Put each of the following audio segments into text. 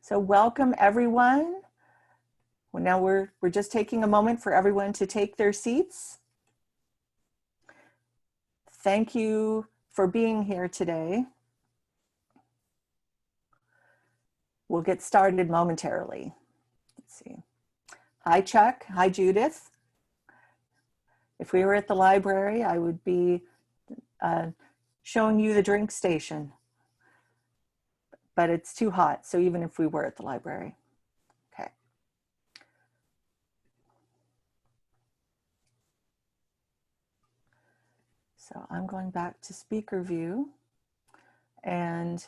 So welcome everyone. Well, now we're just taking a moment for everyone to take their seats. Thank you for being here today. We'll get started momentarily. Let's see. Hi, Chuck. Hi, Judith. If we were at the library, I would be showing you the drink station, but it's too hot. So even if we were at the library. Okay. So I'm going back to speaker view, and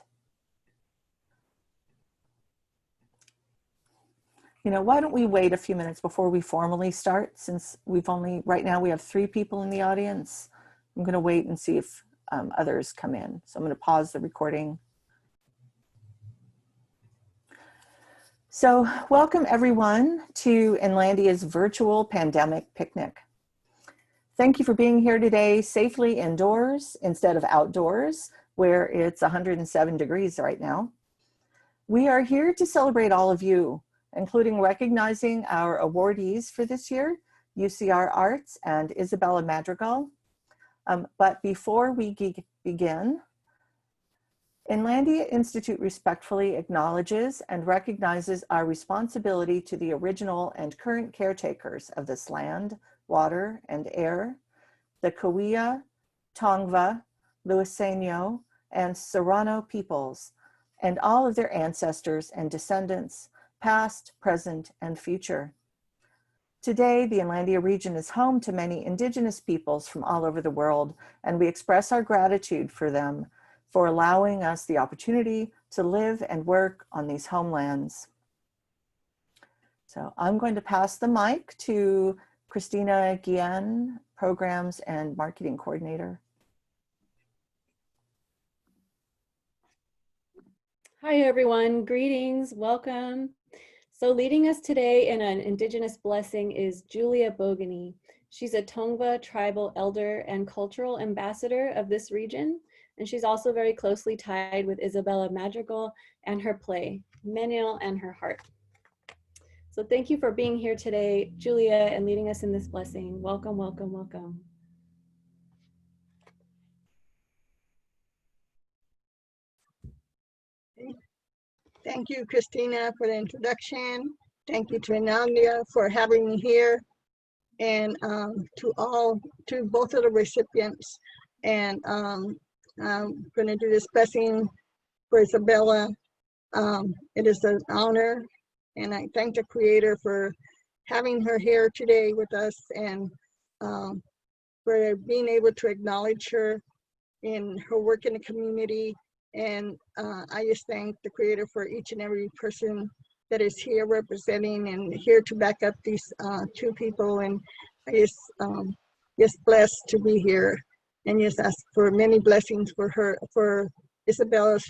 why don't we wait a few minutes before we formally start, since right now we have 3 people in the audience. I'm going to wait and see if others come in. So I'm going to pause the recording. So welcome everyone to Inlandia's virtual pandemic picnic. Thank you for being here today safely indoors instead of outdoors, where it's 107 degrees right now. We are here to celebrate all of you, including recognizing our awardees for this year, UCR Arts and Isabella Madrigal. But before we begin, Inlandia Institute respectfully acknowledges and recognizes our responsibility to the original and current caretakers of this land, water, and air, the Cahuilla, Tongva, Luiseno, and Serrano peoples, and all of their ancestors and descendants, past, present, and future. Today, the Inlandia region is home to many indigenous peoples from all over the world, and we express our gratitude for them for allowing us the opportunity to live and work on these homelands. So I'm going to pass the mic to Christina Guillen, Programs and Marketing Coordinator. Hi everyone, greetings, welcome. So leading us today in an Indigenous blessing is Julia Bogany. She's a Tongva tribal elder and cultural ambassador of this region, and she's also very closely tied with Isabella Madrigal and her play, Menil and Her Heart. So thank you for being here today, Julia, and leading us in this blessing. Welcome, welcome, welcome. Thank you, Christina, for the introduction. Thank you to Inlandia for having me here, and to both of the recipients. And I'm going to do this blessing for Isabella. It is an honor, and I thank the Creator for having her here today with us, and for being able to acknowledge her in her work in the community. And I just thank the Creator for each and every person that is here representing and here to back up these 2 people. And I just blessed to be here, and just ask for many blessings for her, for Isabella's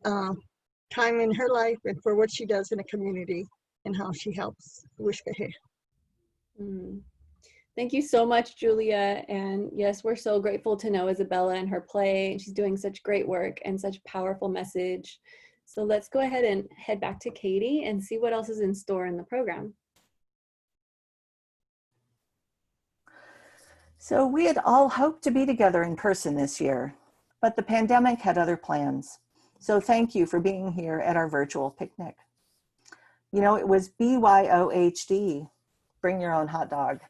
time in her life, and for what she does in the community and how she helps. Thank you so much, Julia. And yes, we're so grateful to know Isabella and her play. She's doing such great work and such powerful message. So let's go ahead and head back to Katie and see what else is in store in the program. So we had all hoped to be together in person this year, but the pandemic had other plans. So thank you for being here at our virtual picnic. It was BYOHD, bring your own hot dog.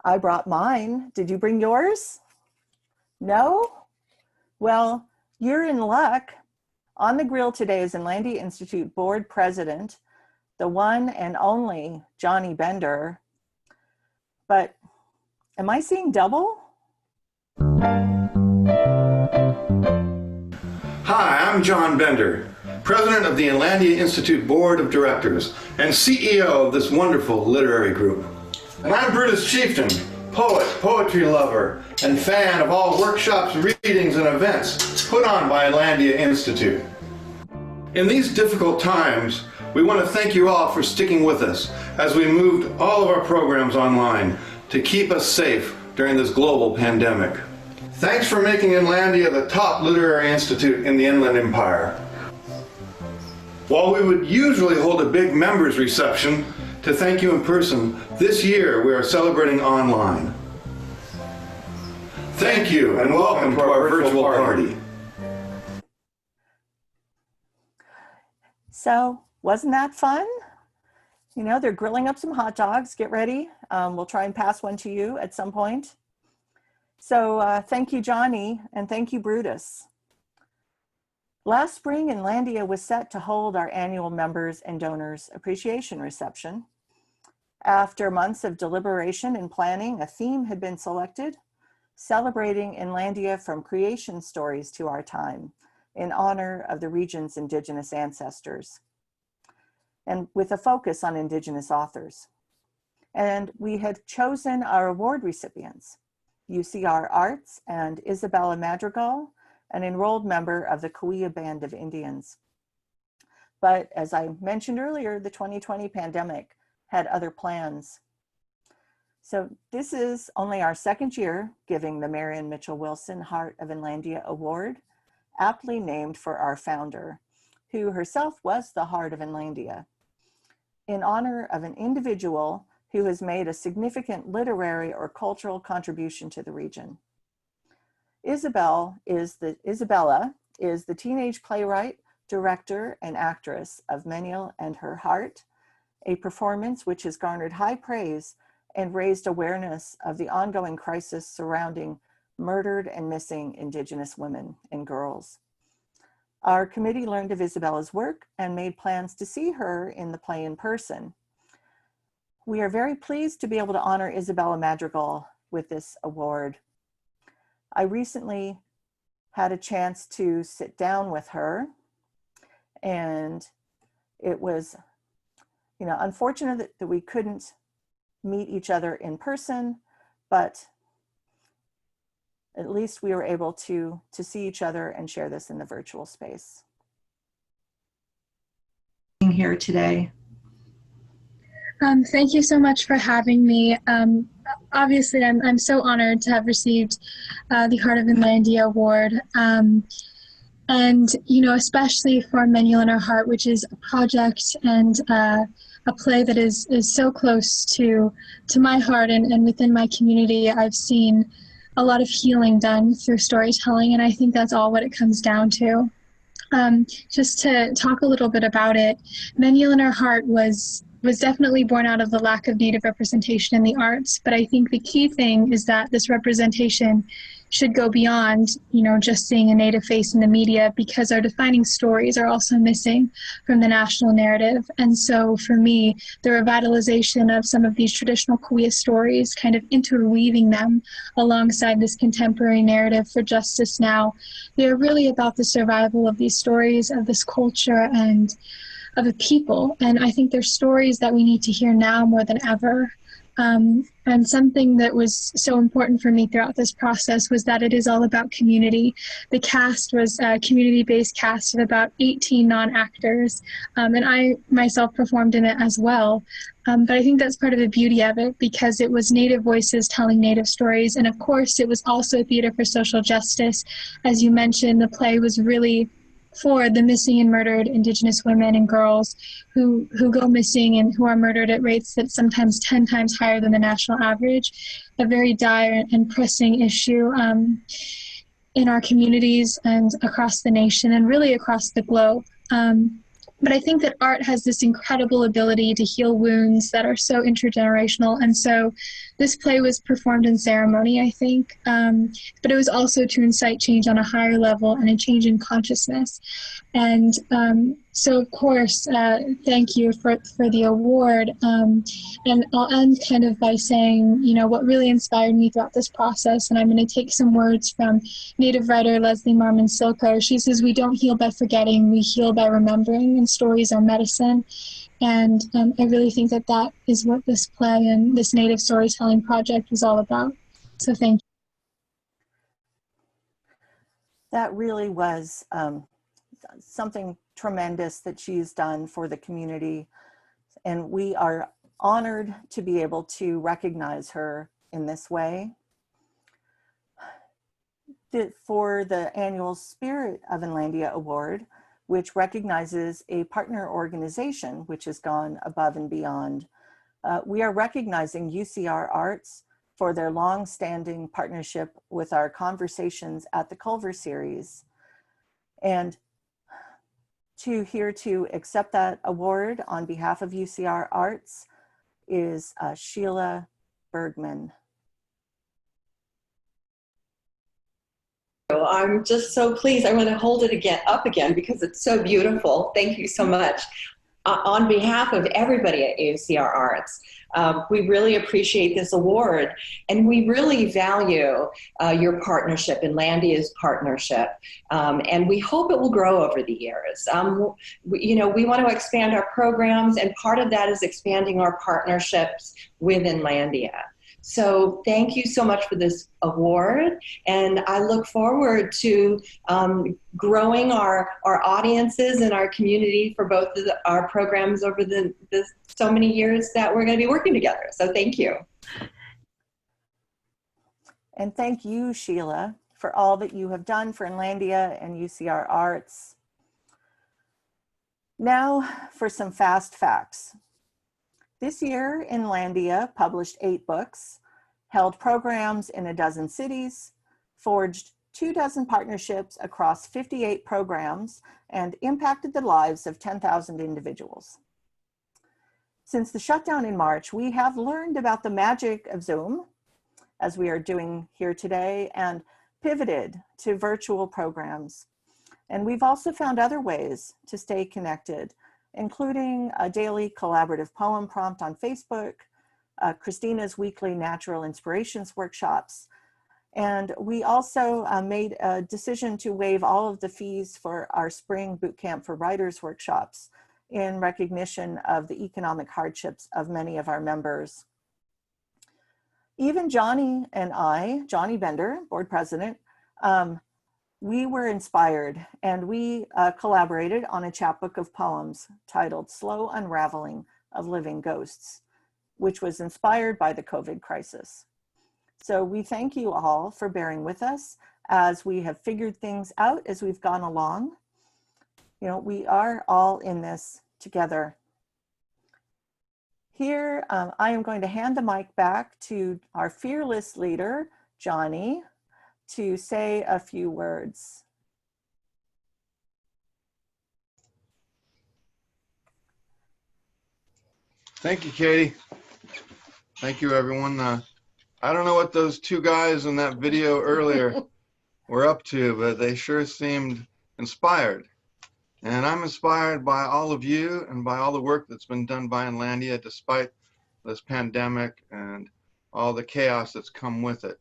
I brought mine. Did you bring yours? No? Well, you're in luck. On the grill today is Inlandia Institute Board President, the one and only Johnny Bender. But am I seeing double? Hi, I'm John Bender, President of the Inlandia Institute Board of Directors and CEO of this wonderful literary group. And I'm Brutus Chieftain, poet, poetry lover, and fan of all workshops, readings, and events put on by Inlandia Institute. In these difficult times, we want to thank you all for sticking with us as we moved all of our programs online to keep us safe during this global pandemic. Thanks for making Inlandia the top literary institute in the Inland Empire. While we would usually hold a big members reception to thank you in person, this year we are celebrating online. Thank you and welcome to our virtual party. So, wasn't that fun? You know, they're grilling up some hot dogs. Get ready. We'll try and pass one to you at some point. So thank you, Johnny, and thank you, Brutus. Last spring, Inlandia was set to hold our annual members and donors appreciation reception. After months of deliberation and planning, a theme had been selected, celebrating Inlandia from creation stories to our time, in honor of the region's Indigenous ancestors, and with a focus on Indigenous authors. And we had chosen our award recipients, UCR Arts and Isabella Madrigal, an enrolled member of the Cahuilla Band of Indians. But as I mentioned earlier, the 2020 pandemic had other plans. So this is only our second year giving the Marion Mitchell Wilson Heart of Inlandia Award, aptly named for our founder, who herself was the Heart of Inlandia, in honor of an individual who has made a significant literary or cultural contribution to the region. Isabella is the teenage playwright, director, and actress of Meniel and Her Heart, a performance which has garnered high praise and raised awareness of the ongoing crisis surrounding murdered and missing Indigenous women and girls. Our committee learned of Isabella's work and made plans to see her in the play in person. We are very pleased to be able to honor Isabella Madrigal with this award. I recently had a chance to sit down with her, and it was, you know, unfortunate that we couldn't meet each other in person, but at least we were able to see each other and share this in the virtual space. Being here today. Thank you so much for having me. Obviously, I'm so honored to have received the Heart of Inlandia Award. And, you know, especially for Meniel and Her Heart, which is a project and a play that is so close to my heart and within my community. I've seen a lot of healing done through storytelling, and I think that's all what it comes down to. Just to talk a little bit about it, Meniel and Her Heart was definitely born out of the lack of Native representation in the arts, but I think the key thing is that this representation should go beyond, you know, just seeing a Native face in the media, because our defining stories are also missing from the national narrative. And so for me, the revitalization of some of these traditional Cahuilla stories, kind of interweaving them alongside this contemporary narrative for justice now, they're really about the survival of these stories, of this culture, and of a people. And I think they're stories that we need to hear now more than ever. And something that was so important for me throughout this process was that it is all about community. The cast was a community-based cast of about 18 non-actors, and I myself performed in it as well. But I think that's part of the beauty of it, because it was Native voices telling Native stories, and of course it was also theater for social justice. As you mentioned, the play was really for the missing and murdered Indigenous women and girls who go missing and who are murdered at rates that sometimes 10 times higher than the national average, a very dire and pressing issue in our communities and across the nation and really across the globe. But I think that art has this incredible ability to heal wounds that are so intergenerational. And so this play was performed in ceremony, I think, but it was also to incite change on a higher level and a change in consciousness. And so, of course, thank you for the award. And I'll end kind of by saying, you know, what really inspired me throughout this process, and I'm going to take some words from Native writer Leslie Marmon Silko. She says, "We don't heal by forgetting, we heal by remembering, and stories are medicine." And I really think that that is what this play and this Native storytelling project is all about. So thank you. That really was something tremendous that she's done for the community. And we are honored to be able to recognize her in this way. For the annual Spirit of Inlandia Award, which recognizes a partner organization which has gone above and beyond. We are recognizing UCR Arts for their long-standing partnership with our Conversations at the Culver series. And here to accept that award on behalf of UCR Arts is Sheila Bergman. I'm just so pleased. I want to hold it up again because it's so beautiful. Thank you so much. On behalf of everybody at UCR Arts, we really appreciate this award, and we really value your partnership, Inlandia's partnership, and we hope it will grow over the years. We want to expand our programs, and part of that is expanding our partnerships with Inlandia. So thank you so much for this award, and I look forward to growing our audiences and our community for both of our programs over the so many years that we're going to be working together. So thank you. And thank you, Sheila, for all that you have done for Inlandia and UCR Arts. Now for some fast facts. This year, Inlandia published 8 books, held programs in 12 cities, forged 24 partnerships across 58 programs, and impacted the lives of 10,000 individuals. Since the shutdown in March, we have learned about the magic of Zoom, as we are doing here today, and pivoted to virtual programs. And we've also found other ways to stay connected, including a daily collaborative poem prompt on Facebook, Christina's weekly natural inspirations workshops. And we also made a decision to waive all of the fees for our spring bootcamp for writers workshops in recognition of the economic hardships of many of our members. Even Johnny and I, Johnny Bender, board president, we were inspired, and we collaborated on a chapbook of poems titled Slow Unraveling of Living Ghosts, which was inspired by the COVID crisis. So we thank you all for bearing with us as we have figured things out as we've gone along. You know, we are all in this together. Here, I am going to hand the mic back to our fearless leader, Johnny, to say a few words. Thank you, Katie. Thank you, everyone. I don't know what those 2 guys in that video earlier were up to, but they sure seemed inspired. And I'm inspired by all of you and by all the work that's been done by Inlandia despite this pandemic and all the chaos that's come with it.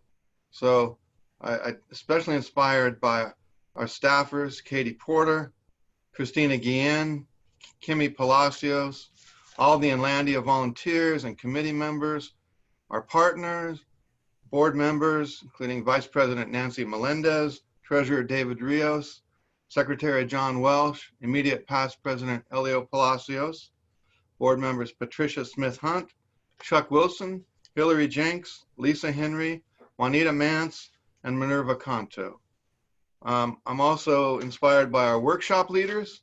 So I'm especially inspired by our staffers, Katie Porter, Christina Guillen, Kimmy Palacios, all the Inlandia volunteers and committee members, our partners, board members, including Vice President Nancy Melendez, Treasurer David Rios, Secretary John Welsh, immediate past President Elio Palacios, board members Patricia Smith-Hunt, Chuck Wilson, Hillary Jenks, Lisa Henry, Juanita Mance, and Minerva Canto. I'm also inspired by our workshop leaders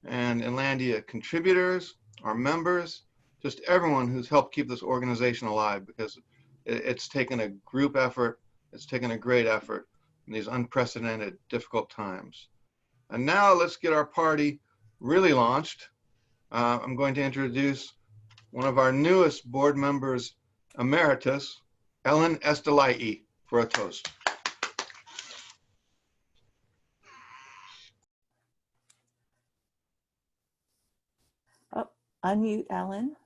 and Inlandia contributors, our members, just everyone who's helped keep this organization alive, because it's taken a group effort, it's taken a great effort in these unprecedented, difficult times. And now let's get our party really launched. I'm going to introduce one of our newest board members emeritus, Ellen Estelai, for a toast. Oh, unmute Ellen.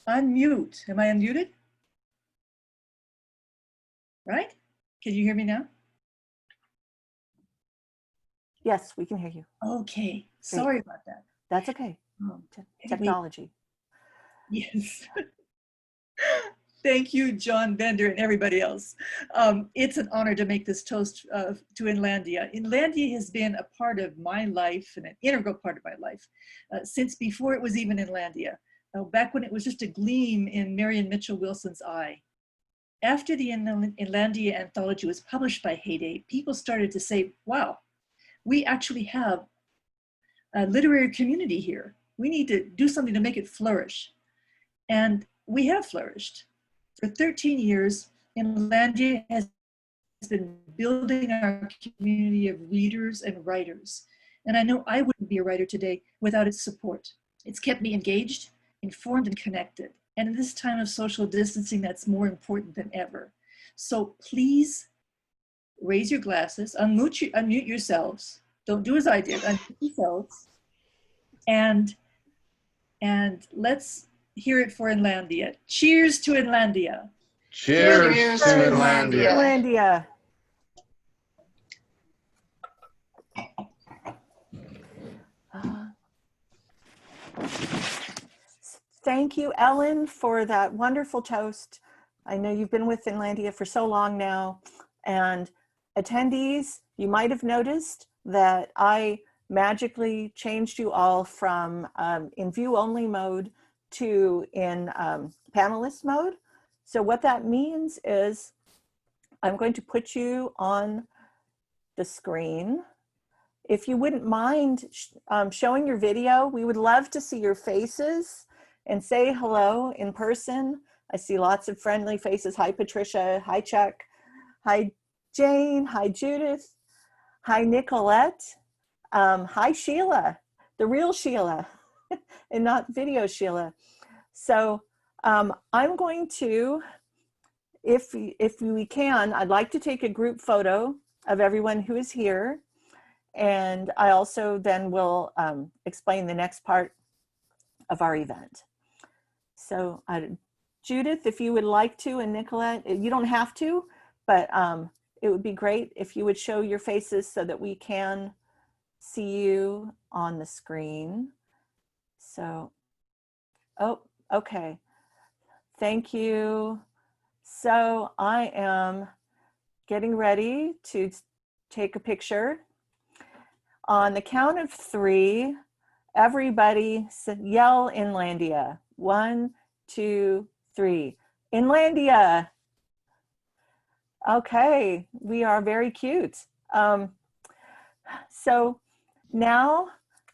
Unmute. Am I unmuted? Right? Can you hear me now? Yes, we can hear you. Okay. Sorry about that. That's okay. Technology. Yes. Thank you, John Bender and everybody else. It's an honor to make this toast to Inlandia. Inlandia has been a part of my life and an integral part of my life since before it was even Inlandia. Back when it was just a gleam in Marion Mitchell Wilson's eye. after the Inlandia anthology was published by Heyday, people started to say, wow, we actually have a literary community here. We need to do something to make it flourish. And we have flourished. For 13 years, Inlandia has been building our community of readers and writers. And I know I wouldn't be a writer today without its support. It's kept me engaged, informed, and connected. And in this time of social distancing, that's more important than ever. So please raise your glasses, unmute yourselves. Don't do as I did, unmute yourselves. And let's hear it for Inlandia. Cheers to Inlandia. Cheers to Inlandia. Inlandia. Thank you, Ellen, for that wonderful toast. I know you've been with Inlandia for so long now. And attendees, you might have noticed that I magically changed you all from in view-only mode to in panelist mode. So what that means is I'm going to put you on the screen. If you wouldn't mind showing your video, we would love to see your faces and say hello in person. I see lots of friendly faces. Hi, Patricia. Hi, Chuck. Hi, Jane. Hi, Judith. Hi, Nicolette. Hi, Sheila, the real Sheila, and not video Sheila. So I'm going to, if we can, I'd like to take a group photo of everyone who is here. And I also then will explain the next part of our event. So Judith, if you would like to, and Nicolette, you don't have to, but it would be great if you would show your faces so that we can see you on the screen. So, oh, okay. Thank you. So I am getting ready to take a picture. On the count of 3, everybody yell Inlandia. 1, 2, 3. Inlandia. Okay, we are very cute. So now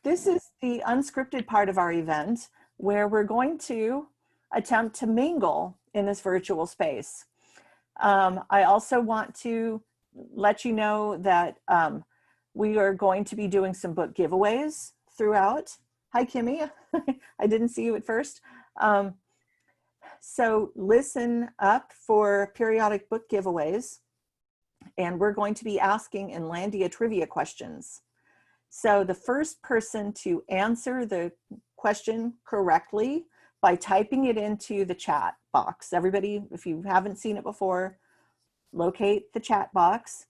this is the unscripted part of our event where we're going to attempt to mingle in this virtual space. I also want to let you know that we are going to be doing some book giveaways throughout. Hi, Kimmy. I didn't see you at first. So listen up for periodic book giveaways. And we're going to be asking Inlandia trivia questions. So the first person to answer the question correctly by typing it into the chat box. Everybody, if you haven't seen it before, locate the chat box.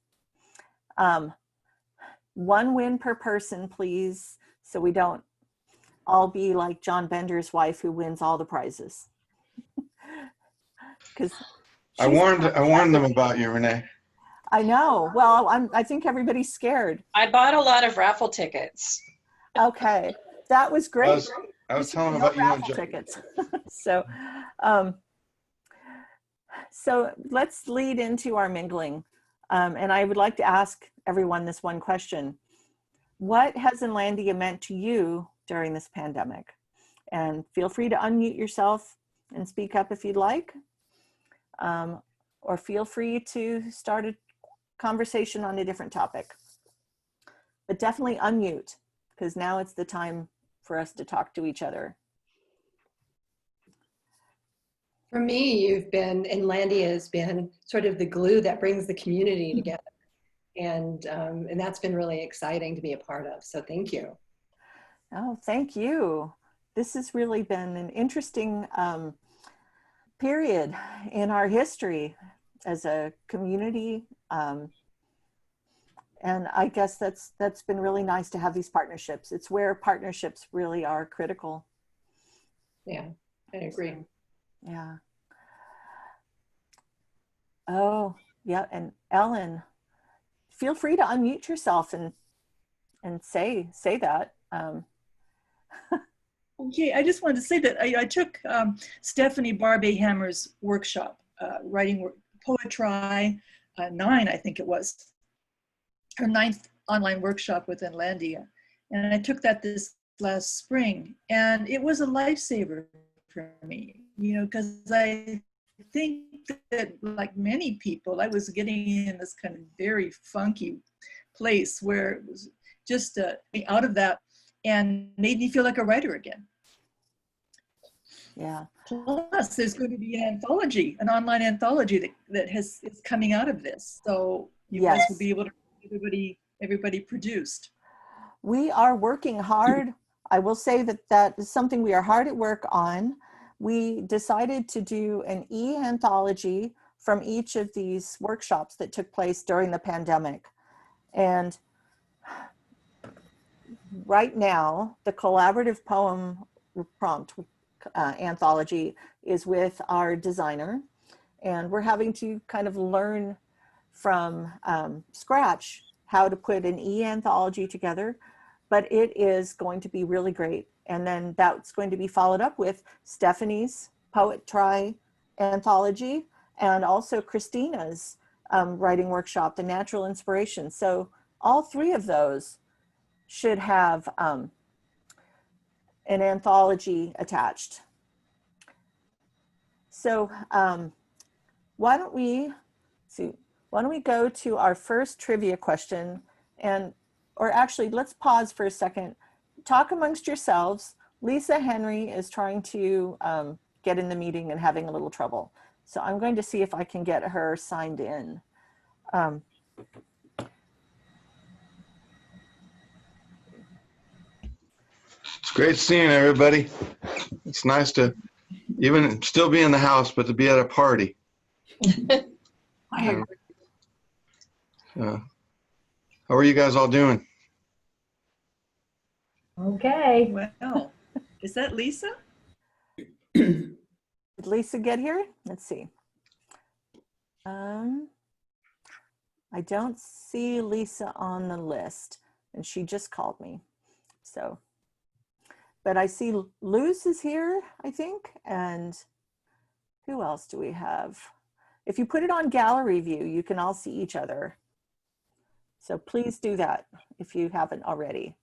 1 win per person, please, so we don't all be like John Bender's wife who wins all the prizes. Because I warned them about you, Renee. I know. Well, I think everybody's scared. I bought a lot of raffle tickets. Okay, that was great. I was telling them about you and raffle tickets. So let's lead into our mingling. And I would like to ask everyone this one question. What has Inlandia meant to you during this pandemic? And feel free to unmute yourself and speak up if you'd like. Or feel free to start a conversation on a different topic. But definitely unmute, because now it's the time for us to talk to each other. For me, Inlandia has been sort of the glue that brings the community together. And that's been really exciting to be a part of. So thank you. Oh, thank you. This has really been an interesting period in our history as a community. And I guess that's been really nice to have these partnerships. It's where partnerships really are critical. Yeah, I agree. Yeah. Oh, yeah. And Ellen, feel free to unmute yourself and say that. Okay, I just wanted to say that I took Stephanie Barbey-Hammer's workshop, writing Poetry 9, I think it was, her 9th online workshop with Inlandia. And I took that this last spring, and it was a lifesaver for me, you know, because I think that, like many people, I was getting in this kind of very funky place where it was just out of that and made me feel like a writer again. Yeah. Plus, there's going to be an anthology, an online anthology that is coming out of this. So you guys will be able to everybody produced. We are working hard. I will say that that is something we are hard at work on. We decided to do an e-anthology from each of these workshops that took place during the pandemic. And right now, the collaborative poem prompt anthology is with our designer. And we're having to kind of learn from scratch how to put an e-anthology together, but it is going to be really great. And then that's going to be followed up with Stephanie's Poetry anthology and also Christina's writing workshop, The Natural Inspiration. So all three of those should have an anthology attached. So why don't we go to our first trivia question, or actually let's pause for a second. Talk amongst yourselves. Lisa Henry is trying to get in the meeting and having a little trouble. So I'm going to see if I can get her signed in. It's great seeing everybody. It's nice to even still be in the house, but to be at a party. I agree. How are you guys all doing? Okay. Well, is that Lisa? Did Lisa get here? Let's see. I don't see Lisa on the list, and she just called me. So, but I see Luz is here, I think, and who else do we have? If you put it on gallery view, you can all see each other. So please do that if you haven't already.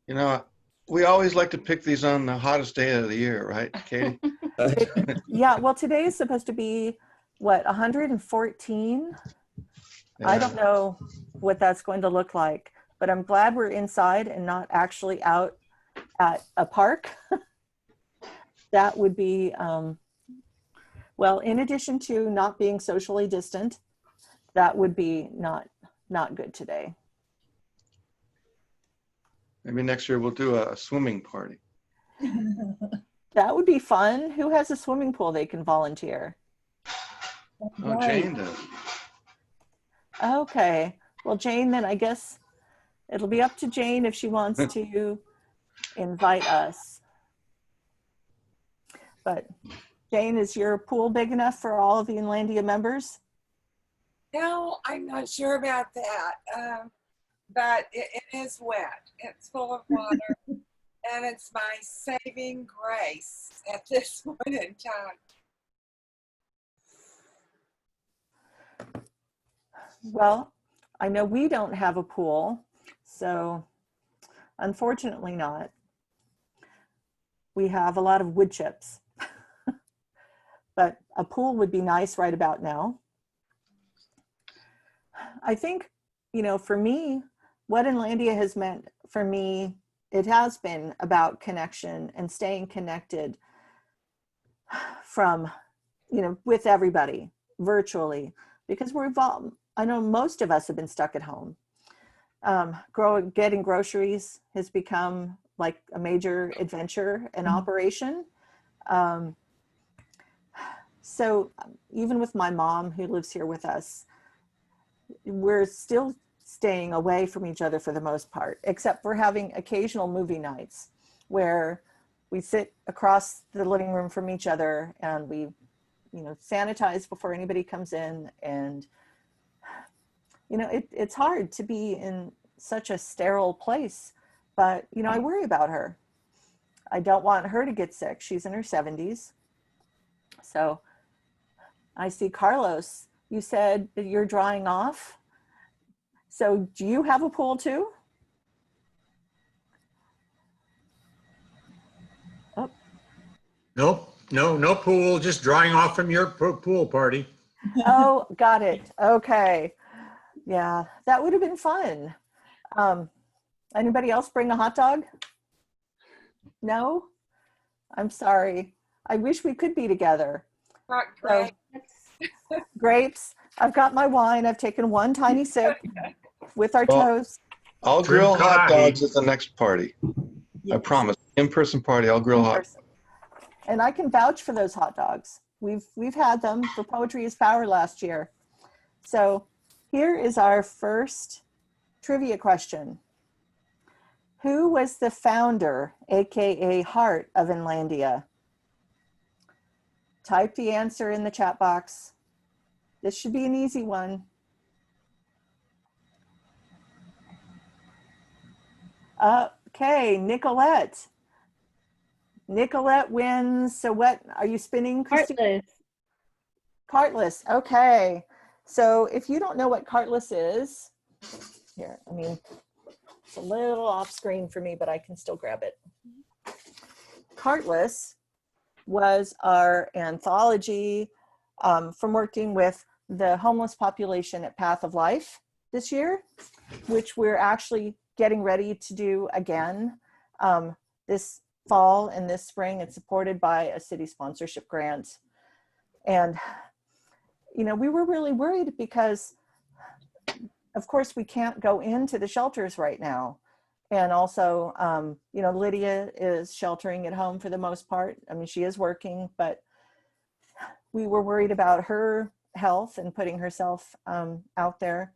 You know, we always like to pick these on the hottest day of the year, right, Katie? Yeah, well, today is supposed to be, what, 114? Yeah. I don't know what that's going to look like, but I'm glad we're inside and not actually out at a park. That would be, well, in addition to not being socially distant, that would be not good today. Maybe next year we'll do a swimming party. That would be fun. Who has a swimming pool they can volunteer? Oh, Jane does. Okay. Well, Jane, then I guess it'll be up to Jane if she wants to invite us. But Jane, is your pool big enough for all of the Inlandia members? No, I'm not sure about that, but it is wet. It's full of water, and it's my saving grace at this point in time. Well, I know we don't have a pool, so unfortunately not. We have a lot of wood chips, but a pool would be nice right about now. I think, you know, for me, what Inlandia has meant for me, it has been about connection and staying connected from, you know, with everybody virtually, because we've all, I know most of us have been stuck at home. Getting groceries has become like a major adventure and operation. So even with my mom who lives here with us, we're still staying away from each other for the most part, except for having occasional movie nights where we sit across the living room from each other and we, you know, sanitize before anybody comes in. And, you know, it's hard to be in such a sterile place, but, you know, I worry about her. I don't want her to get sick. She's in her 70s. So I see Carlos, you said that you're drying off. So do you have a pool too? Oh, Nope, no pool, just drying off from your pool party. oh, got it. Okay. Yeah, that would have been fun. Anybody else bring a hot dog? No? I'm sorry. I wish we could be together. Not So, great. grapes. I've got my wine. I've taken one tiny sip with our Well, toast. I'll Trim grill hot karahi. dogs at the next party. I Yes. promise. In-person party, I'll grill In hot. person. And I can vouch for those hot dogs. We've had them for Poetry is Power last year. So here is our first trivia question. Who was the founder, AKA heart of Inlandia? Type the answer in the chat box. This should be an easy one. Okay, Nicolette. Nicolette wins. So what are you spinning, Christine? Heartless. Cartless. Okay. So if you don't know what Cartless is, here, I mean, it's a little off screen for me, but I can still grab it. Cartless was our anthology from working with the homeless population at Path of Life this year, which we're actually getting ready to do again this fall and this spring. It's supported by a city sponsorship grant. And, you know, we were really worried because, of course, we can't go into the shelters right now. And also, you know, Lydia is sheltering at home for the most part. I mean, she is working, but we were worried about her health and putting herself out there.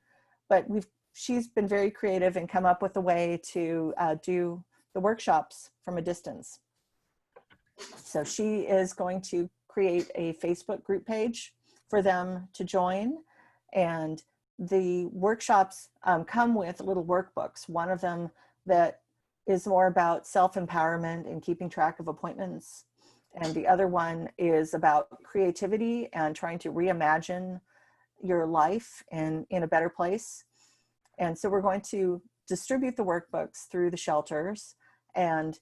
But she's been very creative and come up with a way to do the workshops from a distance. So she is going to create a Facebook group page for them to join. And the workshops come with little workbooks. One of them that is more about self-empowerment and keeping track of appointments. And the other one is about creativity and trying to reimagine your life in a better place. And so we're going to distribute the workbooks through the shelters. And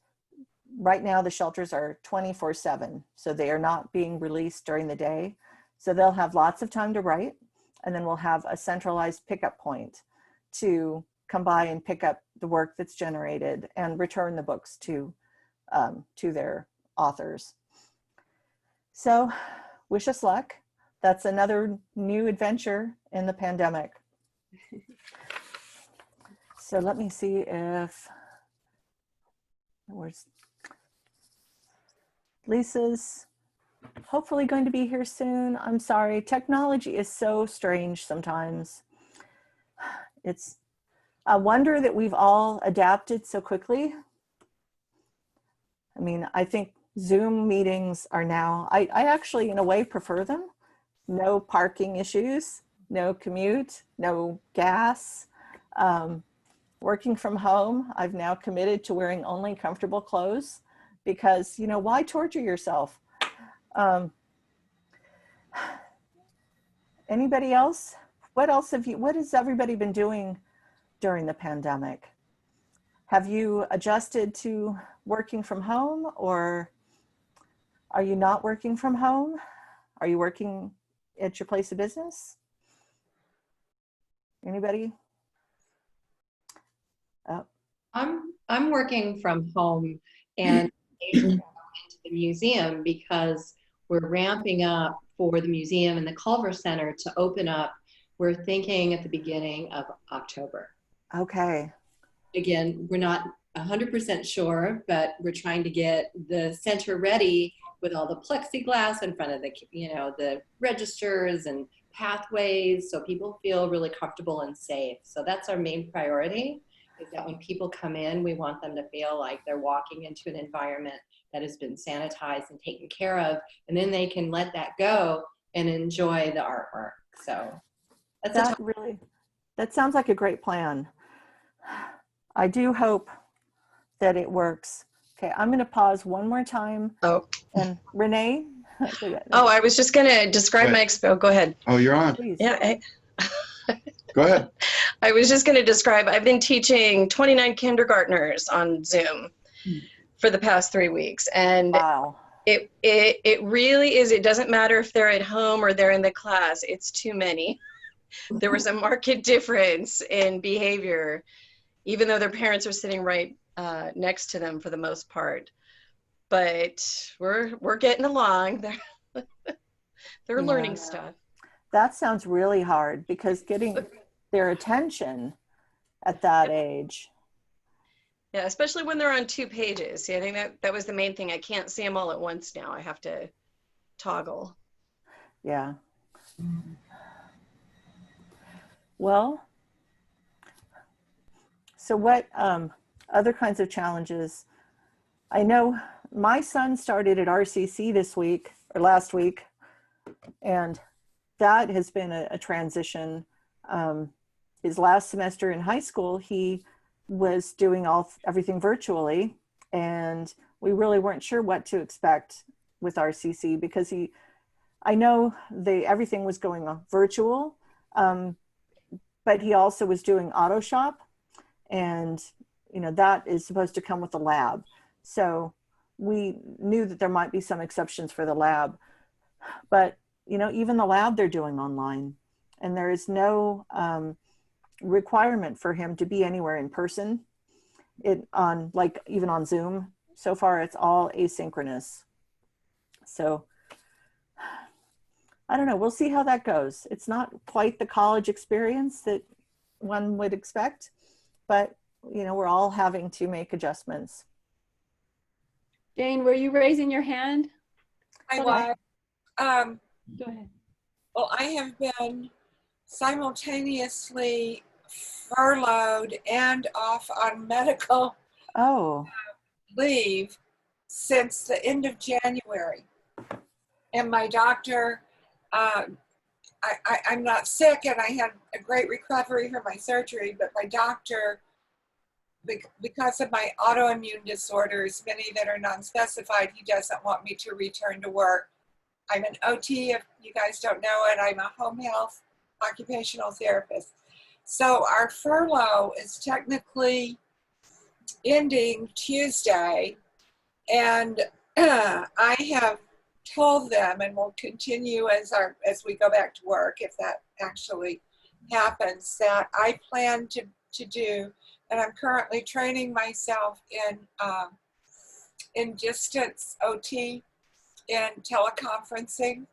right now the shelters are 24/7. So they are not being released during the day. So they'll have lots of time to write. And then we'll have a centralized pickup point to come by and pick up the work that's generated and return the books to their authors. So wish us luck. That's another new adventure in the pandemic. So let me see if where's Lisa's hopefully going to be here soon. I'm sorry, technology is so strange sometimes. It's a wonder that we've all adapted so quickly. I mean, I think Zoom meetings are now, I actually in a way prefer them. No parking issues, no commute, no gas. Working from home, I've now committed to wearing only comfortable clothes because, you know, why torture yourself? Anybody else? What has everybody been doing during the pandemic? Have you adjusted to working from home, or are you not working from home? Are you working at your place of business? Anybody? I'm working from home and occasionally go into the museum because we're ramping up for the museum and the Culver Center to open up. We're thinking at the beginning of October. Okay. Again, we're not 100% sure, but we're trying to get the center ready with all the plexiglass in front of the, you know, the registers and pathways so people feel really comfortable and safe. So that's our main priority, is that when people come in, we want them to feel like they're walking into an environment that has been sanitized and taken care of, and then they can let that go and enjoy the artwork. So that sounds like a great plan. I do hope that it works. Okay, I'm going to pause one more time. Oh, And Renee? oh, I was just going to describe my expo. Go ahead. Oh, you're on. Please. Yeah. Go ahead. I was just going to describe, I've been teaching 29 kindergartners on Zoom for the past 3 weeks. And Wow. it really is, it doesn't matter if they're at home or they're in the class, it's too many. There was a marked difference in behavior, even though their parents are sitting right next to them for the most part. But we're getting along. They're learning stuff. That sounds really hard because getting their attention at that age. Yeah, especially when they're on 2 pages. See, I think that was the main thing. I can't see them all at once now. I have to toggle. Yeah. Well, so what other kinds of challenges? I know my son started at RCC this week or last week, and that has been a transition. His last semester in high school, he was doing everything virtually, and we really weren't sure what to expect with RCC because I know everything was going on virtual, but he also was doing auto shop, and that is supposed to come with the lab. So we knew that there might be some exceptions for the lab, but even the lab they're doing online, and there is no requirement for him to be anywhere in person. Even on Zoom. So far, it's all asynchronous. So I don't know. We'll see how that goes. It's not quite the college experience that one would expect, but we're all having to make adjustments. Jane, were you raising your hand? I was. Go ahead. Well, I have been simultaneously furloughed and off on medical leave since the end of January. And my doctor, I'm not sick and I had a great recovery from my surgery, but my doctor, because of my autoimmune disorders, many that are non-specified, he doesn't want me to return to work. I'm an OT, if you guys don't know it. I'm a home health occupational therapist. So our furlough is technically ending Tuesday, and I have told them, and will continue as we go back to work, if that actually happens, that I plan to do, and I'm currently training myself in distance OT, in teleconferencing,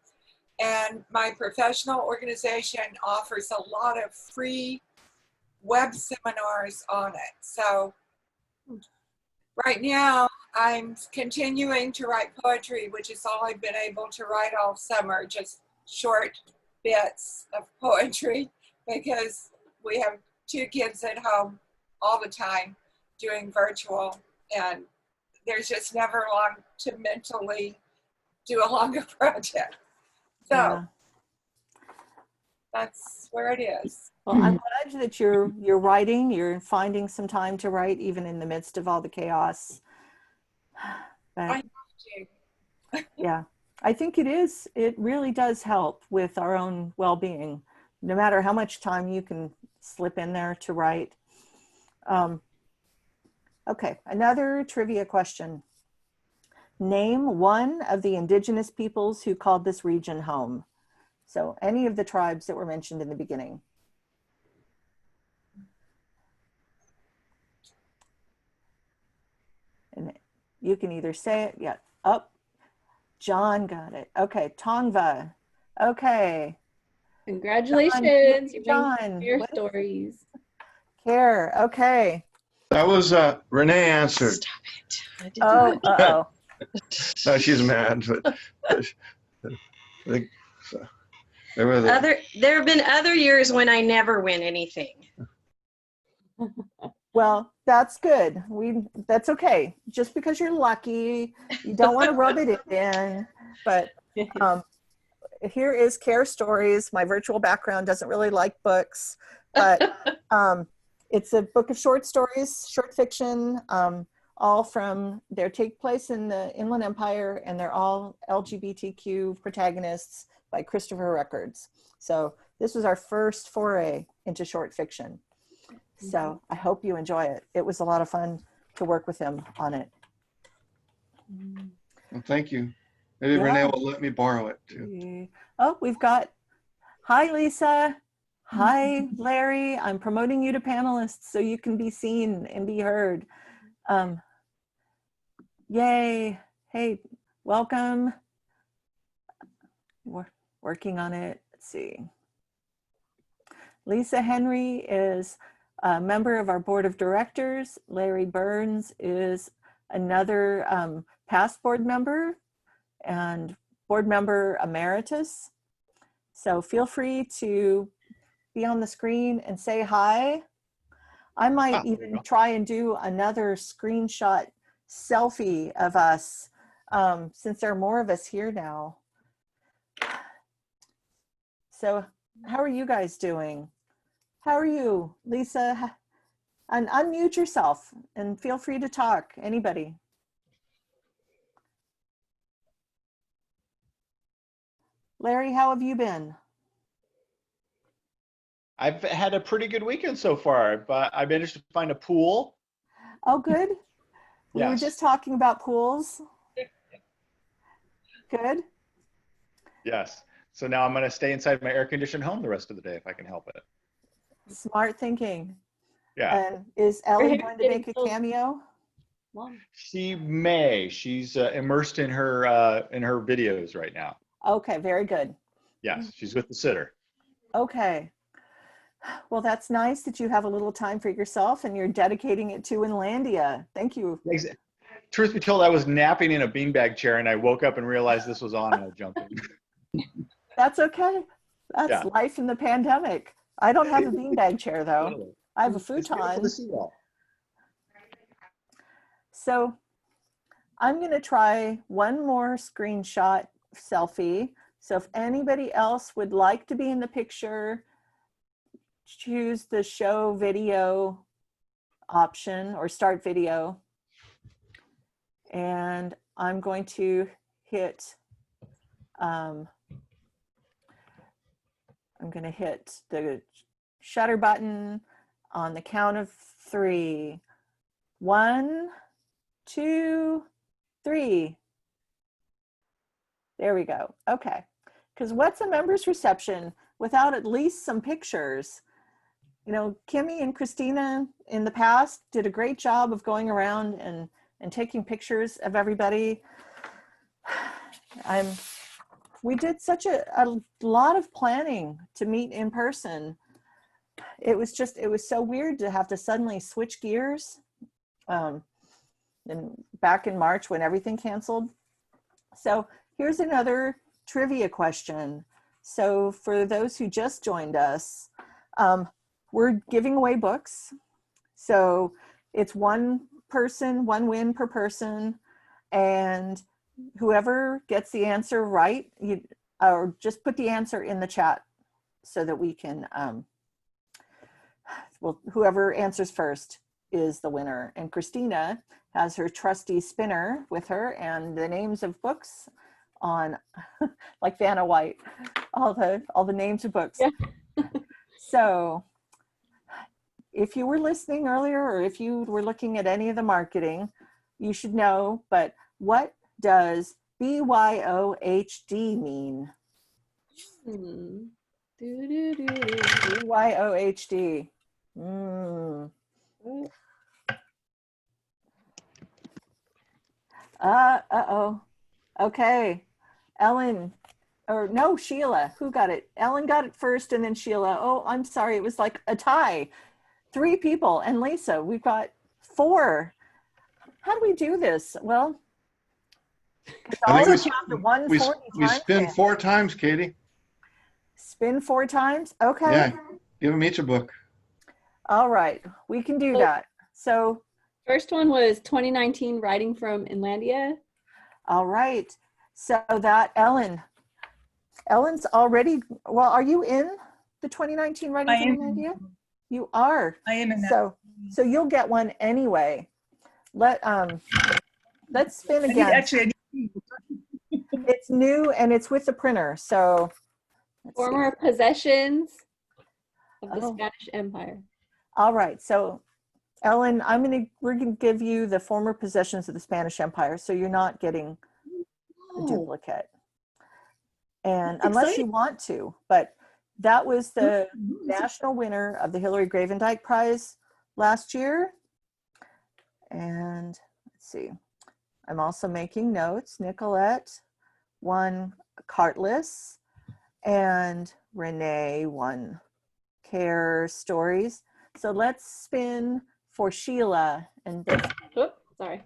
and my professional organization offers a lot of free web seminars on it. So right now I'm continuing to write poetry, which is all I've been able to write all summer, just short bits of poetry, because we have 2 kids at home all the time doing virtual, and there's just never long to mentally do a longer project. So that's where it is. Well, I'm glad that you're writing, you're finding some time to write even in the midst of all the chaos. But, I have to. yeah, I think it really does help with our own well-being, no matter how much time you can slip in there to write. Okay, another trivia question. Name one of the indigenous peoples who called this region home. So any of the tribes that were mentioned in the beginning. And you can either say it, John got it. Okay, Tongva. Okay. Congratulations. John. Your stories. Care. Okay. That was Renee answered. Stop it. I did Oh, that. uh-oh. No, she's mad, but there were There have been other years when I never win anything. Well, that's good. That's okay. Just because you're lucky, you don't want to rub it in. But here is Care Stories. My virtual background doesn't really like books, but it's a book of short stories, short fiction, all from, they take place in the Inland Empire, and they're all LGBTQ protagonists by Christopher Records. So this was our first foray into short fiction. So I hope you enjoy it. It was a lot of fun to work with him on it. Well, thank you. Maybe Yeah. Renee will let me borrow it too. Oh, we've got, hi, Lisa. Hi, Larry. I'm promoting you to panelists so you can be seen and be heard. Yay. Hey, welcome. We're working on it. Let's see. Lisa Henry is a member of our board of directors. Larry Burns is another past board member and board member emeritus. So feel free to be on the screen and say hi. I might even try and do another screenshot selfie of us since there are more of us here now. So how are you guys doing? How are you, Lisa? And unmute yourself and feel free to talk, anybody. Larry, how have you been? I've had a pretty good weekend so far, but I managed to find a pool. Oh, good. We were Yes. just talking about pools. Good. Yes. So now I'm going to stay inside my air-conditioned home the rest of the day if I can help it. Smart thinking. Yeah. And is Ellie going to make a cameo? She may. She's immersed in her videos right now. Okay, very good. Yes, she's with the sitter. Okay. Well, that's nice that you have a little time for yourself and you're dedicating it to Inlandia. Thank you. Truth be told, I was napping in a beanbag chair and I woke up and realized this was on and I jumped in. That's okay. That's life in the pandemic. I don't have a beanbag chair though. Totally. I have a It's beautiful futon. to see that. So I'm going to try one more screenshot selfie. So if anybody else would like to be in the picture, choose the show video option or start video. And I'm going to hit, I'm going to hit the shutter button on the count of 3. 1, 2, 3. There we go. Okay. Because what's a members reception without at least some pictures? You know, Kimmy and Christina in the past did a great job of going around and taking pictures of everybody. We did such a lot of planning to meet in person. It was so weird to have to suddenly switch gears. And back in March when everything canceled. So here's another trivia question. So for those who just joined us, we're giving away books. So it's one person, one win per person. And whoever gets the answer right, or just put the answer in the chat so that we can, well, whoever answers first is the winner. And Christina has her trusty spinner with her and the names of books on, like Vanna White, all the names of books. Yeah. So if you were listening earlier or if you were looking at any of the marketing, you should know, but what does BYOHD mean? BYOHD. Uh-oh. Okay. Ellen, or no, Sheila. Who got it? Ellen got it first and then Sheila. Oh, I'm sorry. It was like a tie. 3 people. And Lisa, we've got 4. How do we do this? Well, I think we spin 4 times, Katie. Spin 4 times? Okay. Yeah, give them each a book. All right, we can do that. So first one was 2019 Writing from Inlandia. All right, so that Ellen's already, well, are you in the 2019 Writing from Inlandia? You are. I am in that. So you'll get one anyway. let's spin I need, again. actually, I need, It's new and it's with the printer. So let's see. Former possessions of the Oh. Spanish Empire. All right. So Ellen, we're gonna give you the former possessions of the Spanish Empire, so you're not getting a duplicate. And That's unless exciting. you want to, but that was the national winner of the Hillary Gravendike Prize last year. And let's see, I'm also making notes. Nicolette won Cartless, and Renee won Care Stories. So let's spin for Sheila. And Oops, sorry.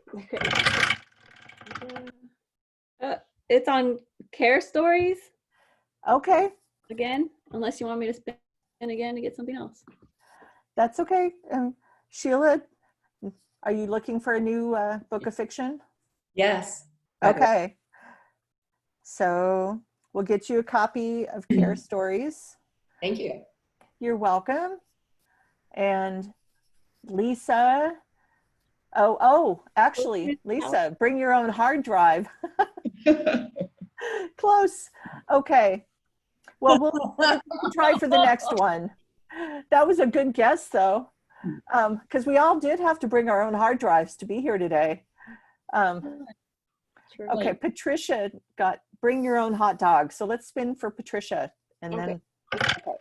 It's on Care Stories okay, again, unless you want me to spin again to get something else. that's okay. Sheila, are you looking for a new book of fiction? Yes. Okay. So we'll get you a copy of Care Stories. Thank you. You're welcome. And Lisa, actually, Lisa, bring your own hard drive. Close. Okay. Well, we'll try for the next one. That was a good guess, though, because we all did have to bring our own hard drives to be here today. Okay, Patricia got bring your own hot dog. So let's spin for Patricia, and then. Okay.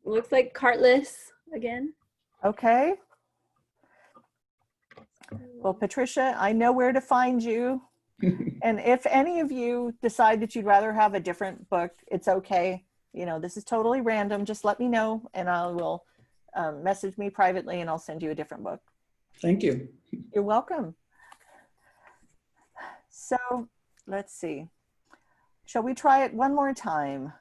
Looks like Cartless again. Okay. Well, Patricia, I know where to find you. And if any of you decide that you'd rather have a different book, it's okay. You know, this is totally random. Just let me know and I will message me privately and I'll send you a different book. Thank you. You're welcome. So let's see. Shall we try it one more time?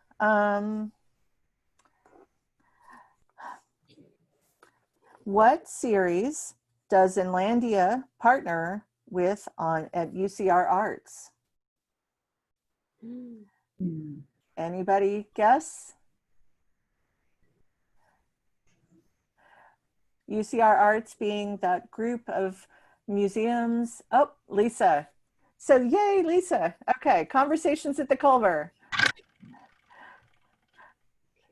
What series does Inlandia partner with at UCR Arts? Anybody guess? UCR Arts being that group of museums. Oh, Lisa. So yay, Lisa. Okay, Conversations at the Culver.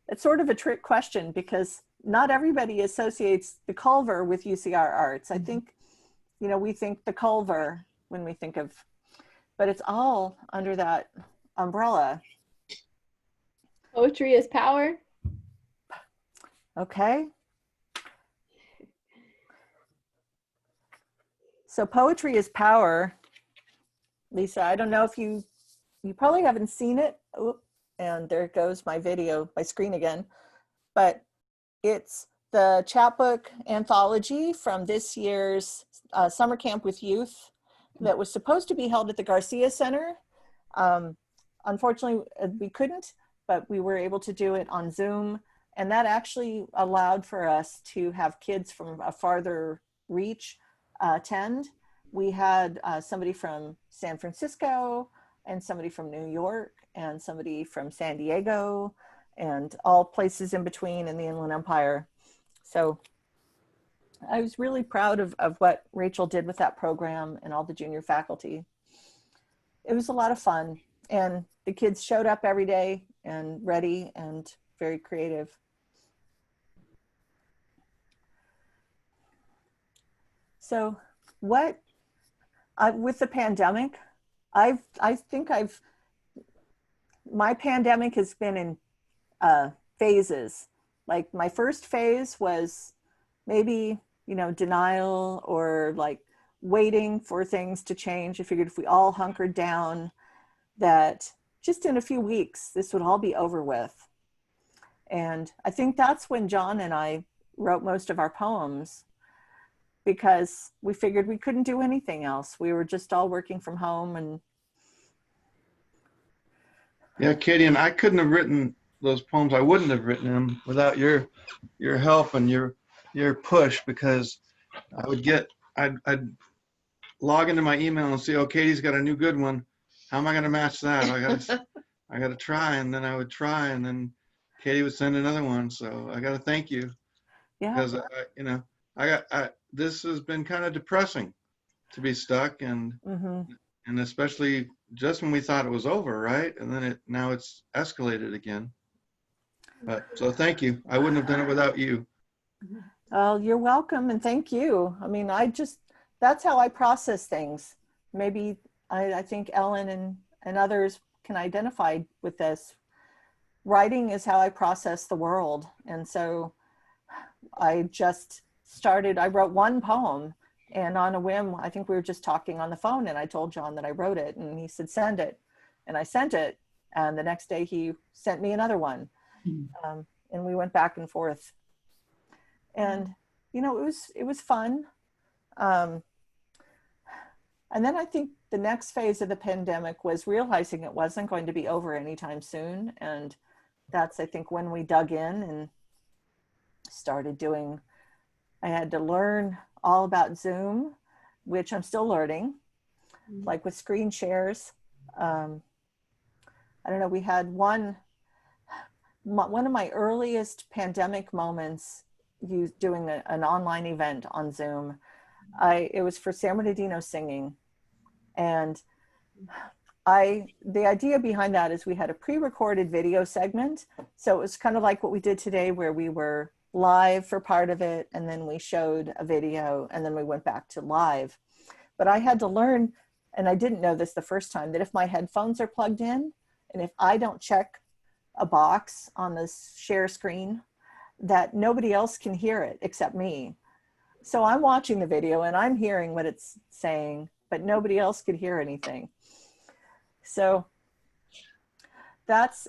It's sort of a trick question because not everybody associates the Culver with UCR Arts. I think, you know, we think the Culver when we think of, but it's all under that umbrella. Poetry is Power. Okay. So Poetry is Power. Lisa, I don't know if you probably haven't seen it. Oh, and there goes my video, my screen again. But it's the chapbook anthology from this year's Summer Camp with Youth that was supposed to be held at the Garcia Center. Unfortunately, we couldn't, but we were able to do it on Zoom. And that actually allowed for us to have kids from a farther reach attend. We had somebody from San Francisco and somebody from New York and somebody from San Diego and all places in between in the Inland Empire. So I was really proud of what Rachel did with that program and all the junior faculty. It was a lot of fun and the kids showed up every day and ready and very creative. So what, with the pandemic, my pandemic has been in phases. Like my first phase was maybe, you know, denial or like waiting for things to change. I figured if we all hunkered down that just in a few weeks, this would all be over with. And I think that's when John and I wrote most of our poems because we figured we couldn't do anything else. We were just all working from home and. Yeah, Katie, and I couldn't have written those poems. I wouldn't have written them without your help and your push, because I'd log into my email and see, oh, Katie's got a new good one. How am I going to match that? I got to try, and then I would try, and then Katie would send another one. So I got to thank you. Yeah. Because you know, this has been kind of depressing to be stuck, and especially just when we thought it was over, right? And then now it's escalated again. But so thank you. I wouldn't have done it without you. Well, you're welcome, and thank you. I mean, that's how I process things. Maybe I think Ellen and others can identify with this. Writing is how I process the world. And so I wrote one poem, and on a whim, I think we were just talking on the phone, and I told John that I wrote it, and he said, send it. And I sent it. And the next day he sent me another one. And we went back and forth. And, it was fun. And then I think the next phase of the pandemic was realizing it wasn't going to be over anytime soon. And that's, I think, when we dug in and started doing, I had to learn all about Zoom, which I'm still learning, like with screen shares. I don't know, we had one of my earliest pandemic moments doing an online event on Zoom. It was for San Bernardino singing. And the idea behind that is we had a pre-recorded video segment. So it was kind of like what we did today, where we were live for part of it, and then we showed a video, and then we went back to live. But I had to learn, and I didn't know this the first time, that if my headphones are plugged in, and if I don't check a box on the share screen, that nobody else can hear it except me. So I'm watching the video and I'm hearing what it's saying, but nobody else could hear anything. So that's,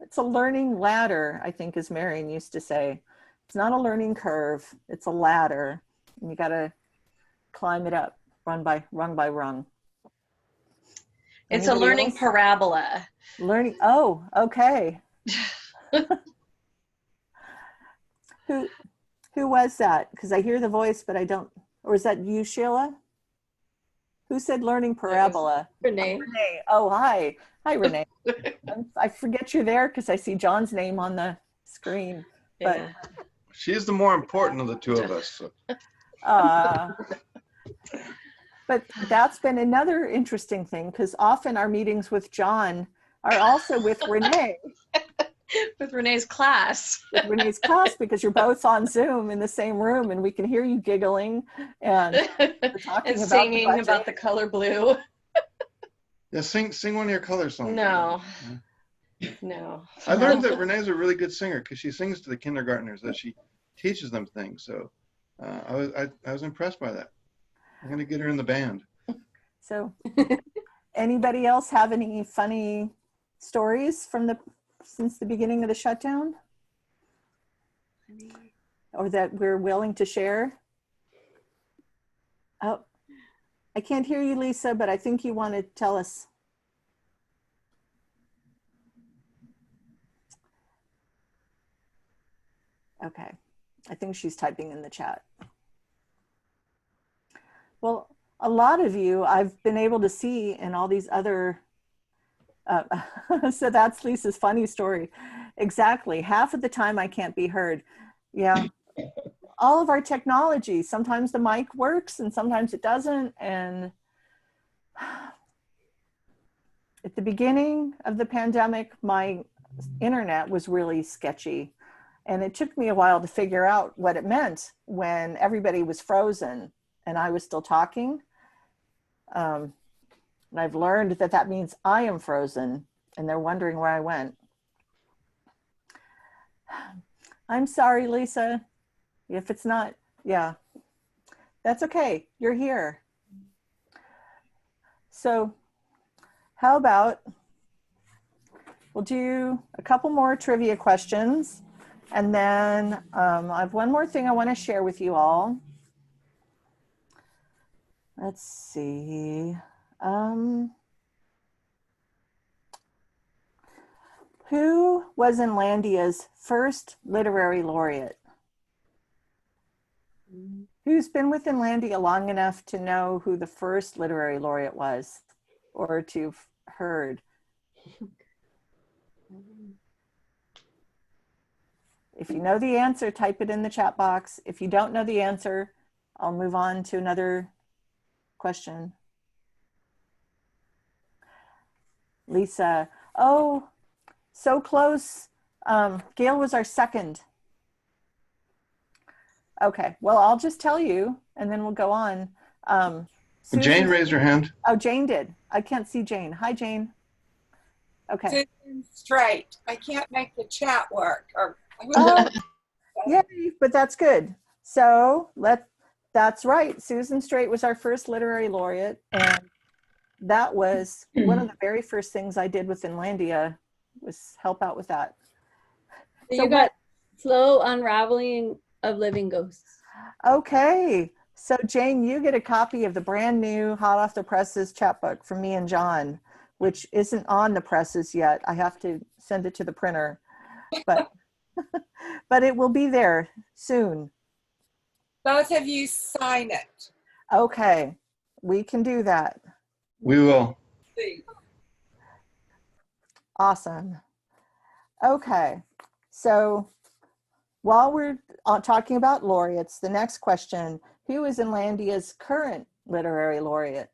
it's a learning ladder, I think, as Marion used to say. It's not a learning curve, it's a ladder, and you got to climb it up rung by rung. It's Anybody a learning else? parabola. Learning, oh, okay. Who was that? Because I hear the voice, but I don't, or is that you, Sheila? Who said learning parabola? Renee. Renee. Oh, hi. Hi, Renee. I forget you're there because I see John's name on the screen. But She's the more important of the two of us. So. But that's been another interesting thing, because often our meetings with John are also with Renee. With Renee's class. With Renee's class, because you're both on Zoom in the same room, and we can hear you giggling and we're talking and about singing about the color blue. Yeah, sing one of your color songs. No. No. I learned that Renee's a really good singer because she sings to the kindergartners, that she teaches them things. So I was impressed by that. I'm going to get her in the band. So anybody else have any funny stories from since the beginning of the shutdown? Or that we're willing to share? Oh, I can't hear you, Lisa, but I think you want to tell us. Okay, I think she's typing in the chat. Well, a lot of you I've been able to see in all these other, so that's Lisa's funny story. Exactly, half of the time I can't be heard. Yeah, all of our technology, sometimes the mic works and sometimes it doesn't. And at the beginning of the pandemic, my internet was really sketchy. And it took me a while to figure out what it meant when everybody was frozen and I was still talking. And I've learned that that means I am frozen and they're wondering where I went. I'm sorry, Lisa. If it's not, yeah, that's okay. You're here. So how about we'll do a couple more trivia questions. And then I have one more thing I want to share with you all. Let's see. Who was Inlandia's first literary laureate? Who's been with Inlandia long enough to know who the first literary laureate was, or to have heard? If you know the answer, type it in the chat box. If you don't know the answer, I'll move on to another question. Lisa, oh, so close. Gail was our second. Okay, well, I'll just tell you and then we'll go on. Jane raised her hand. Oh, Jane did. I can't see Jane. Hi, Jane. Okay. Susan Straight. I can't make the chat work. Oh, yay, but that's good. So that's right. Susan Straight was our first literary laureate. And that was one of the very first things I did with Inlandia was help out with that. So you got Slow Unraveling of Living Ghosts. Okay. So Jane, you get a copy of the brand new hot off the presses chapbook from me and John, which isn't on the presses yet. I have to send it to the printer, but but it will be there soon. Both of you sign it. Okay, we can do that. We will. Awesome. Okay, so while we're talking about laureates, the next question, who is Inlandia's current literary laureate?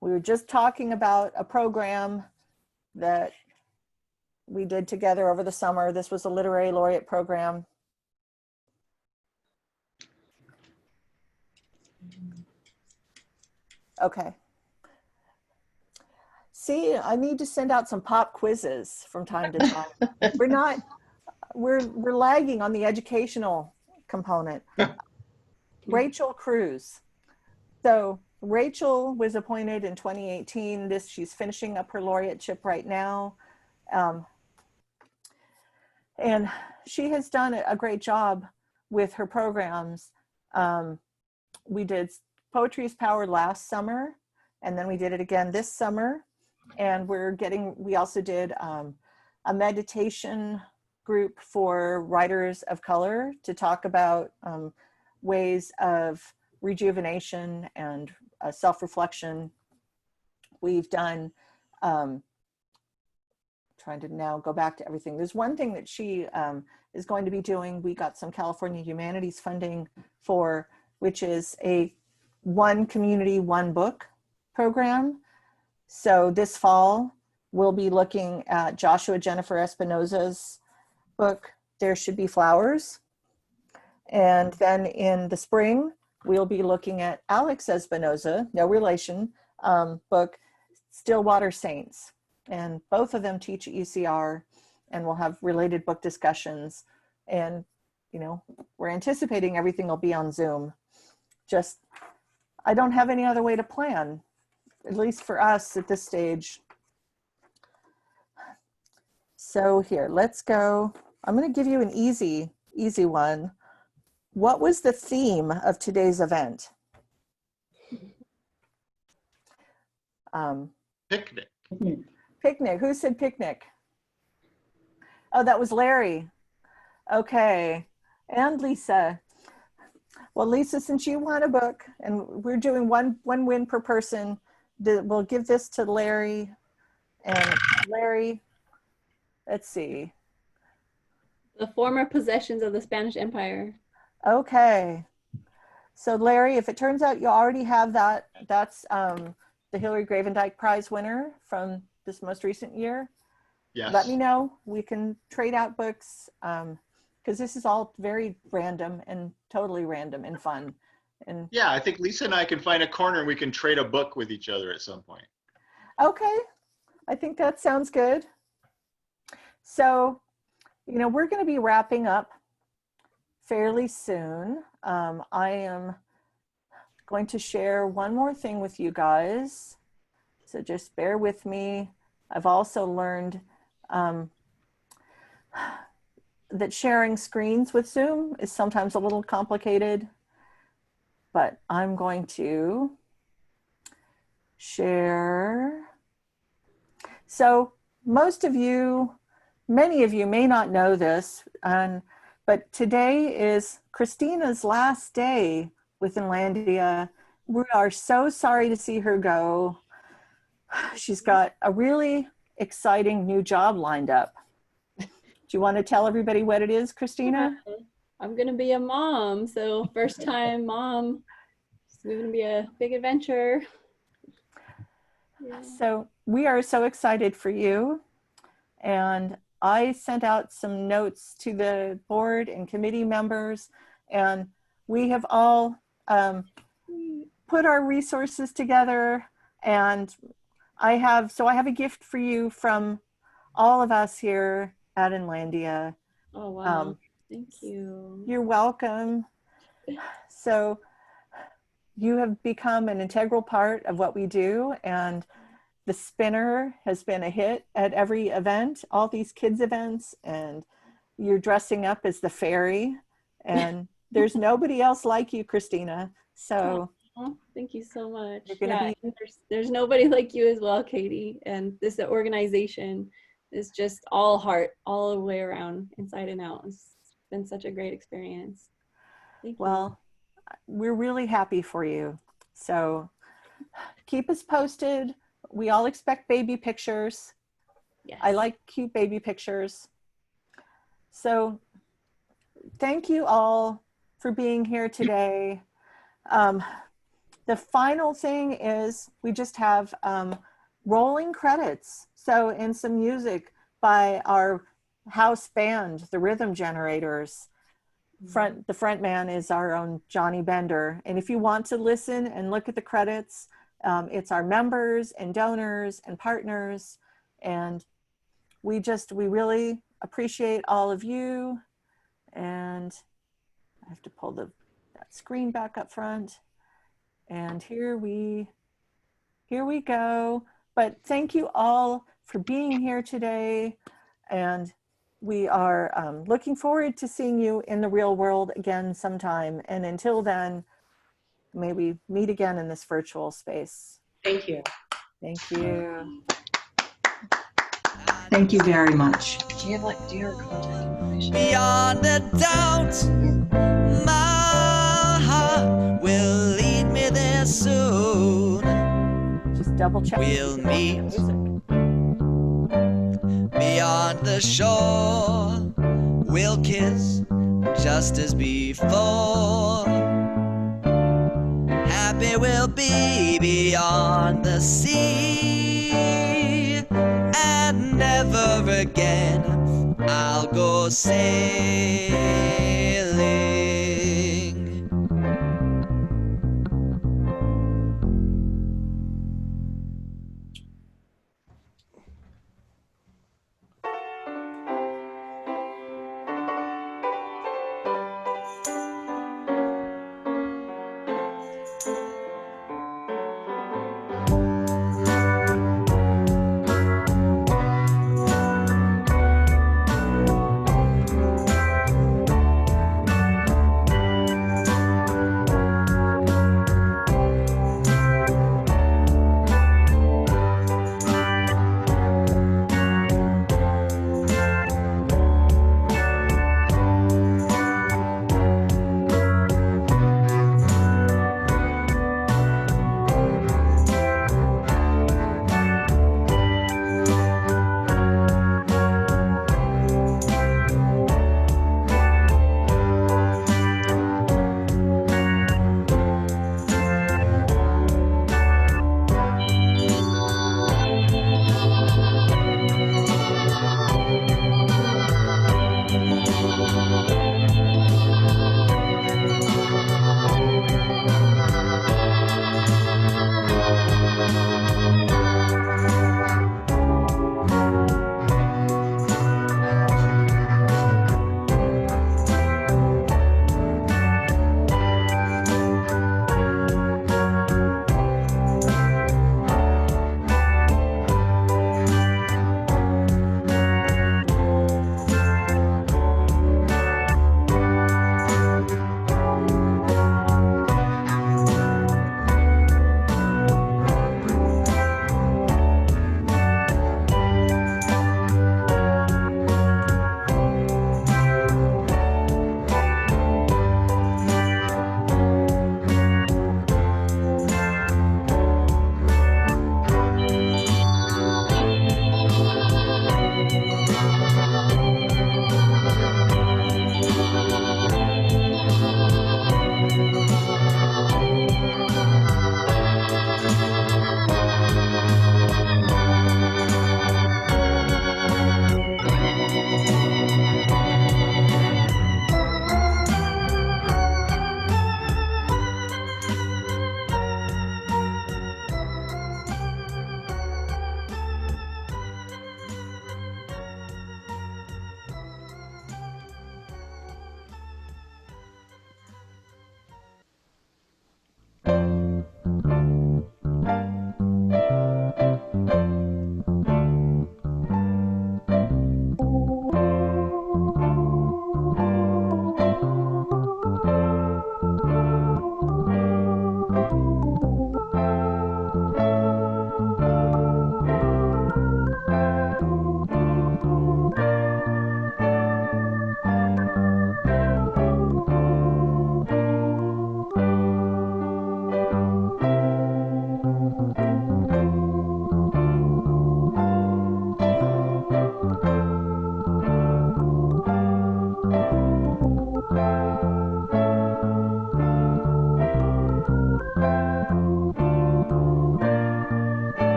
We were just talking about a program that we did together over the summer. This was a literary laureate program. Okay. See, I need to send out some pop quizzes from time to time. We're lagging on the educational component. Rachel Cruz. So Rachel was appointed in 2018. She's finishing up her laureateship right now. And she has done a great job with her programs. We did Poetry is Power last summer, and then we did it again this summer. And we also did a meditation group for writers of color to talk about ways of rejuvenation and self-reflection. We've done, trying to now go back to everything. There's one thing that she is going to be doing. We got some California Humanities funding for, which is a one community, one book program. So this fall, we'll be looking at Joshua Jennifer Espinoza's book, There Should Be Flowers. And then in the spring, we'll be looking at Alex Espinoza, no relation, book, Stillwater Saints. And both of them teach at UCR, and we'll have related book discussions. And, you know, we're anticipating everything will be on Zoom. Just, I don't have any other way to plan, at least for us at this stage. So here, let's go. I'm going to give you an easy one. What was the theme of today's event? Picnic. Picnic. Who said picnic? Oh, that was Larry. Okay. And Lisa. Well, Lisa, since you won a book and we're doing one win per person, we'll give this to Larry. And Larry, let's see. The Former Possessions of the Spanish Empire. Okay. So Larry, if it turns out you already have that, that's the Hillary Gravendike Prize winner from this most recent year. Yes. Let me know. We can trade out books because this is all very random and totally random and fun. And Yeah, I think Lisa and I can find a corner and we can trade a book with each other at some point. okay, I think that sounds good. So, you know, we're going to be wrapping up fairly soon. I am going to share one more thing with you guys. So just bear with me. I've also learned that sharing screens with Zoom is sometimes a little complicated, but I'm going to share. So most of you, many of you may not know this, but today is Christina's last day with Inlandia. We are so sorry to see her go. She's got a really exciting new job lined up. Do you want to tell everybody what it is, Christina? I'm gonna be a mom, so first time mom. It's gonna be a big adventure. Yeah. So we are so excited for you. And I sent out some notes to the board and committee members, and we have all put our resources together. And I have a gift for you from all of us here at Inlandia. Oh, wow. Thank you. You're welcome. So you have become an integral part of what we do, and the spinner has been a hit at every event, all these kids events, and you're dressing up as the fairy, and there's nobody else like you, Christina. So thank you so much. Yeah, there's nobody like you as well, Katie. And this organization is just all heart, all the way around, inside and out. It's been such a great experience. Thank you. Well, we're really happy for you. So keep us posted. We all expect baby pictures. Yes. I like cute baby pictures. So thank you all for being here today. The final thing is we just have rolling credits. So, and some music by our house band, the Rhythm Generators. The front man is our own Johnny Bender. And if you want to listen and look at the credits, it's our members and donors and partners. And we really appreciate all of you. And I have to pull that screen back up front. And here we go. But thank you all for being here today. And we are looking forward to seeing you in the real world again sometime. And until then, may we meet again in this virtual space. Thank you. Thank you. Thank you very much. Do you have your contact information? Beyond the doubt, my heart will lead me there soon. Just double check. We'll meet beyond the shore. We'll kiss just as before. Happy we'll be beyond the sea, and never again I'll go sailing.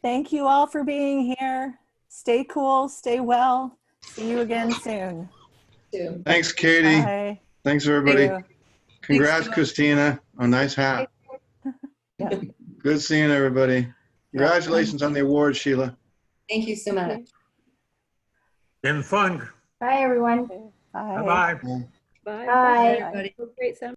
Thank you all for being here. Stay cool, stay well. See you again soon. Thanks, Katie. Bye. Thanks, everybody. Thank Congrats, Thanks, Christina. A nice hat. Yeah. Good seeing everybody. Congratulations on the award, Sheila. Thank you so much. Been fun. Bye, everyone. Bye. Bye-bye. Bye. Bye. Have a great summer.